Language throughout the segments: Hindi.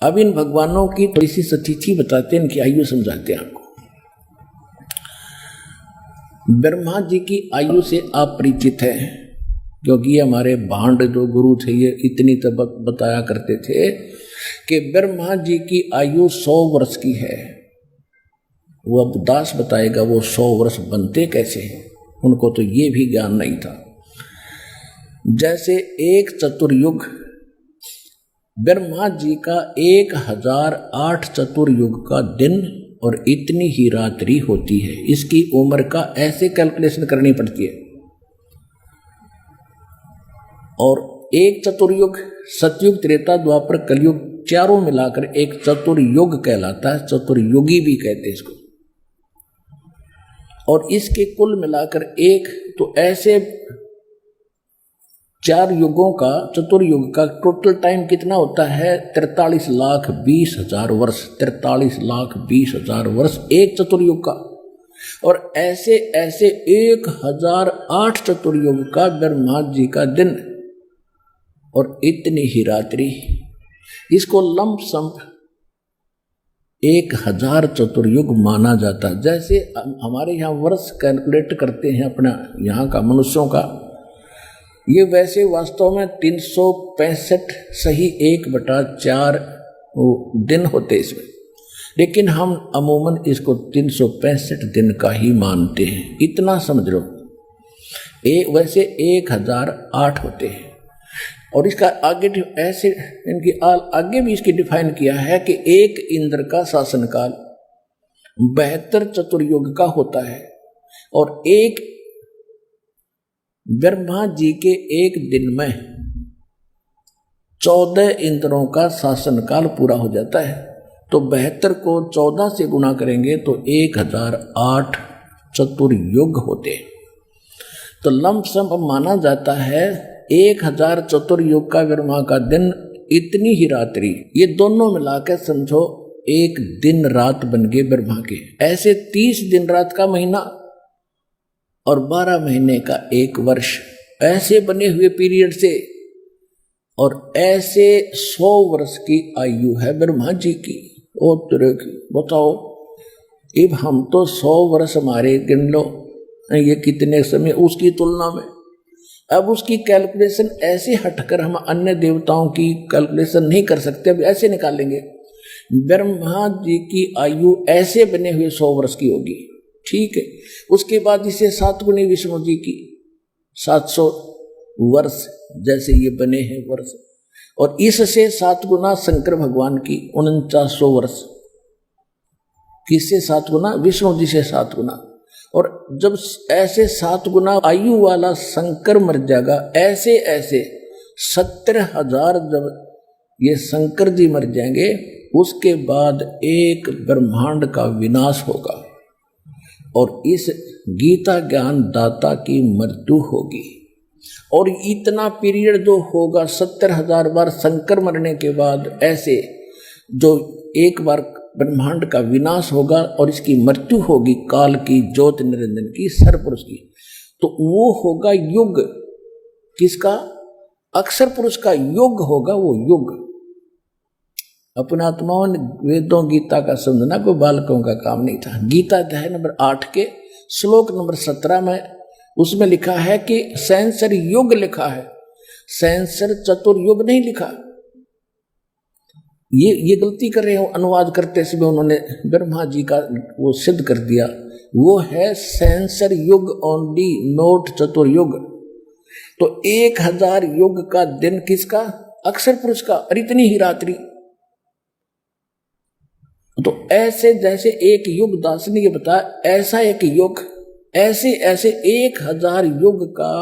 अब इन भगवानों की थोड़ी सी सतिथि बताते हैं, इनकी आयु समझाते हैं आपको। ब्रह्मा जी की आयु से आप परिचित हैं, क्योंकि ये हमारे भांड जो गुरु थे ये इतनी तब बताया करते थे कि ब्रह्मा जी की आयु 100 वर्ष की है। वो अब दास बताएगा वो 100 वर्ष बनते कैसे हैं, उनको तो ये भी ज्ञान नहीं था। जैसे एक चतुर्युग, ब्रह्मा जी का 1008 चतुर्युग का दिन और इतनी ही रात्रि होती है। इसकी उम्र का ऐसे कैलकुलेशन करनी पड़ती है। और एक चतुर्युग सतयुग, त्रेता, द्वापर, कलयुग चारों मिलाकर एक चतुर्युग कहलाता है। चतुर्युगी भी कहते हैं इसको। और इसके कुल मिलाकर एक, तो ऐसे 4 युगों का, चतुर्युग का टोटल टाइम कितना होता है? 43,20,000 वर्ष। 43,20,000 वर्ष एक चतुर्युग का। और ऐसे ऐसे 1008 चतुर्युग का ब्रह्मा जी का दिन और इतनी ही रात्रि। इसको लंप सम 1000 चतुर्युग माना जाता है। जैसे हमारे यहाँ वर्ष कैलकुलेट करते हैं अपना यहाँ का मनुष्यों का, ये वैसे वास्तव में 365 सही 1/4 दिन होते इसमें, लेकिन हम अमूमन इसको 365 दिन का ही मानते हैं। इतना समझ लो। वैसे 1008 होते हैं। और इसका आगे ऐसे इनकी आगे भी इसकी डिफाइन किया है कि एक इंद्र का शासनकाल 72 चतुर्युग का होता है। और एक ब्रह्मा जी के एक दिन में 14 इंद्रों का शासनकाल पूरा हो जाता है। तो 72 को 14 से गुणा करेंगे तो 1008 चतुर्युग होते। तो लमसम माना जाता है 1000 चतुर्युग का ब्रह्मा का दिन, इतनी ही रात्रि। ये दोनों मिलाकर समझो एक दिन रात बन गए ब्रह्मा के। ऐसे 30 दिन रात का महीना और 12 महीने का एक वर्ष, ऐसे बने हुए पीरियड से। और ऐसे 100 वर्ष की आयु है ब्रह्मा जी की। ओ तेरे की बताओ, अब हम तो 100 वर्ष हमारे गिन लो, ये कितने समय उसकी तुलना में। अब उसकी कैलकुलेशन ऐसे हटकर हम अन्य देवताओं की कैलकुलेशन नहीं कर सकते। अब ऐसे निकालेंगे, ब्रह्मा जी की आयु ऐसे बने हुए 100 वर्ष की होगी, ठीक है। उसके बाद इसे 7 गुनी विष्णु जी की 700 वर्ष जैसे ये बने हैं वर्ष। और इससे 7 गुना शंकर भगवान की 4900 वर्ष। किससे 7 गुना? विष्णु जी से 7 गुना। और जब ऐसे 7 गुना आयु वाला शंकर मर जाएगा, ऐसे ऐसे 70,000 जब ये शंकर जी मर जाएंगे, उसके बाद एक ब्रह्मांड का विनाश होगा और इस गीता ज्ञान दाता की मृत्यु होगी। और इतना पीरियड जो होगा 70,000 बार शंकर मरने के बाद, ऐसे जो एक बार ब्रह्मांड का विनाश होगा और इसकी मृत्यु होगी काल की, ज्योत निरंजन की, सरपुरुष की। तो वो होगा युग। किसका? अक्षर पुरुष का युग होगा वो युग। अपना आत्माओं ने वेदों गीता का समझना कोई बालकों का काम नहीं था। गीता अध्याय नंबर 8 के श्लोक नंबर 17 में उसमें लिखा है कि सहस्र युग लिखा है, सहस्र चतुर्युग नहीं लिखा। ये गलती कर रहे हो अनुवाद करते समय, उन्होंने ब्रह्मा जी का वो सिद्ध कर दिया। वो है सहस्र युग ओनली, नोट चतुर्युग। तो 1000 युग का दिन किसका? अक्षर पुरुष का। और इतनी ही रात्रि। तो ऐसे जैसे एक युग, दास ने ये बताया, ऐसा एक युग, ऐसे ऐसे 1000 युग का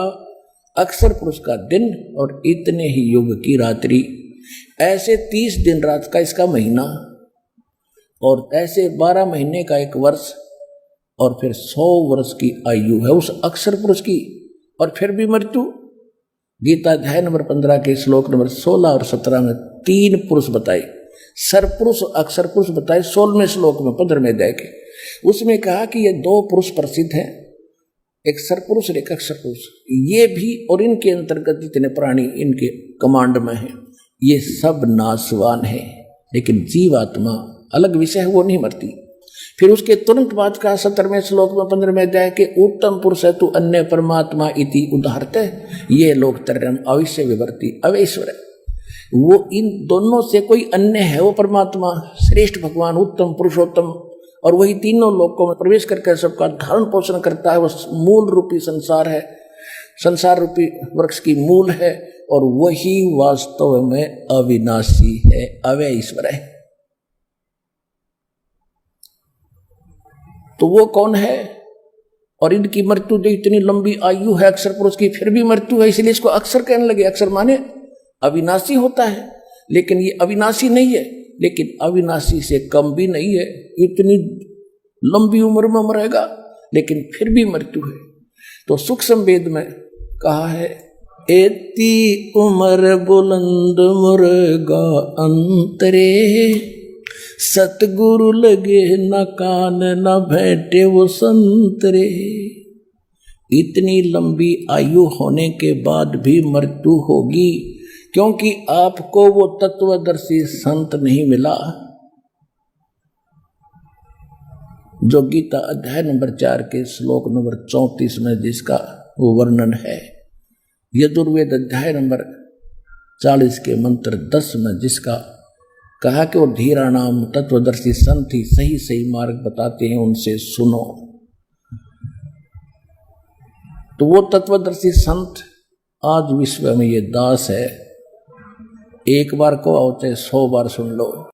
अक्षर पुरुष का दिन और इतने ही युग की रात्रि। ऐसे 30 दिन रात का इसका महीना, और ऐसे 12 महीने का एक वर्ष, और फिर 100 वर्ष की आयु है उस अक्षर पुरुष की। और फिर भी मृत्यु। गीता अध्याय नंबर 15 के श्लोक नंबर 16 और 17 में 3 पुरुष बताए, सरपुरुष अक्षर पुरुष बताए 16वें श्लोक में 15वें अध्याय के। उसमें कहा कि ये 2 पुरुष प्रसिद्ध हैं, एक सरपुरुष और एक अक्षर पुरुष। ये भी और इनके अंतर्गत जितने प्राणी इनके कमांड में हैं, ये सब नाशवान हैं। लेकिन जीवात्मा अलग विषय है, वो नहीं मरती। फिर उसके तुरंत बाद का 17वें श्लोक में 15वें अध्याय के उत्तम पुरुष है तू अन्य परमात्मा इति उदाहरते, ये लोग तरन अविश्य विवर्ती अवेश्वर है। वो इन दोनों से कोई अन्य है, वो परमात्मा श्रेष्ठ भगवान उत्तम पुरुषोत्तम, और वही तीनों लोकों में प्रवेश करके सबका धारण पोषण करता है। वो मूल रूपी संसार है, संसार रूपी वृक्ष की मूल है, और वही वास्तव में अविनाशी है, अव्यय ईश्वर है। तो वो कौन है? और इनकी मृत्यु जो इतनी लंबी आयु है अक्षर पुरुष की, फिर भी मृत्यु है, इसलिए इसको अक्षर कहने लगे। अक्षर माने अविनाशी होता है, लेकिन ये अविनाशी नहीं है, लेकिन अविनाशी से कम भी नहीं है। इतनी लंबी उम्र में मरेगा, लेकिन फिर भी मृत्यु है। तो सूक्ष्म वेद में कहा है, एती उम्र बुलंद मुर्गा अंतरे, सतगुरु लगे न कान न भेंटे वो संतरे। इतनी लंबी आयु होने के बाद भी मृत्यु होगी, क्योंकि आपको वो तत्वदर्शी संत नहीं मिला। जो गीता अध्याय नंबर 4 के श्लोक नंबर 34 में जिसका वो वर्णन है, यजुर्वेद अध्याय नंबर 40 के मंत्र 10 में जिसका कहा कि वो धीरा नाम तत्वदर्शी संत ही सही सही मार्ग बताते हैं, उनसे सुनो। तो वो तत्वदर्शी संत आज विश्व में ये दास है। एक बार को आओ चाहे 100 बार सुन लो।